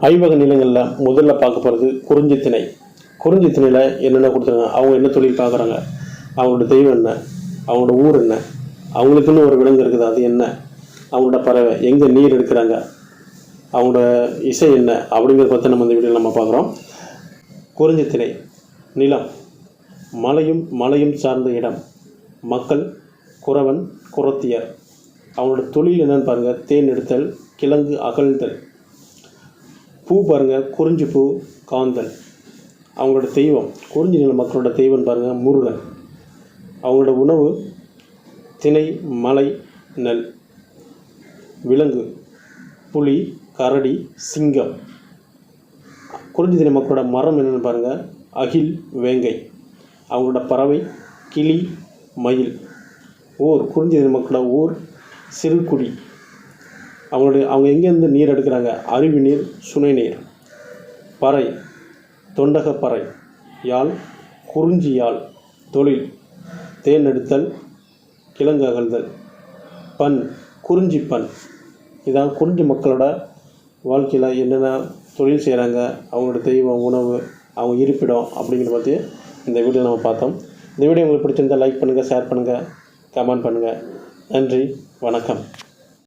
ஐவகை நிலங்களில் முதல்ல பார்க்க போகிறது குறிஞ்சி திணை. குறிஞ்சி திணையில் என்னென்ன கொடுத்துருங்க, அவங்க என்ன தொழில் பார்க்குறாங்க, அவங்களோட தெய்வம் என்ன, அவங்களோட ஊர் என்ன, அவங்களுக்குன்னு ஒரு விலங்கு இருக்குது அது என்ன, அவங்களோட பறவை எங்கே நீர் எடுக்கிறாங்க, அவங்களோட இசை என்ன அப்படிங்கிறத பற்றி நம்ம இந்த வீடியோவில் நம்ம பார்க்குறோம். குறிஞ்சி திணை. நிலம் மலையும் சார்ந்த இடம். மக்கள் குறவன் குறத்தியர். அவங்களோட தொழில் என்னன்னு பாருங்கள், தேன் எடுத்தல், கிழங்கு அகழ்தல். பூ பாருங்கள், குறிஞ்சி பூ காந்தல். அவங்களோட தெய்வம் குறிஞ்சி நில மக்களோட தெய்வம் பாருங்கள் முருகன். அவங்களோட உணவு திணை மலை நெல். விலங்கு புலி கரடி சிங்கம். குறிஞ்சி திணை மக்களோட மரம் என்னென்னு பாருங்கள், அகில் வேங்கை. அவங்களோட பறவை கிளி மயில். ஊர் குறிஞ்சி திணை மக்களோட ஊர் சிறுகுடி. அவங்க எங்கேருந்து நீர் எடுக்கிறாங்க, அருவி நீர் சுனை நீர். பறை தொண்டக பறை. யாழ் குறிஞ்சி யாழ். தொழில் தேன் எடுத்தல் கிழங்கு அகழ்தல். பண் குறிஞ்சி பண். இதான் குறிஞ்சி மக்களோட வாழ்க்கையில் என்னென்ன தொழில் செய்கிறாங்க, அவங்களோட தெய்வம் உணவு அவங்க இருப்பிடம் அப்படிங்கிறத பற்றி இந்த வீடியோ நம்ம பார்த்தோம். இந்த வீடியோ உங்களுக்கு பிடிச்சிருந்தால் லைக் பண்ணுங்கள், ஷேர் பண்ணுங்கள், கமெண்ட் பண்ணுங்கள். நன்றி, வணக்கம்.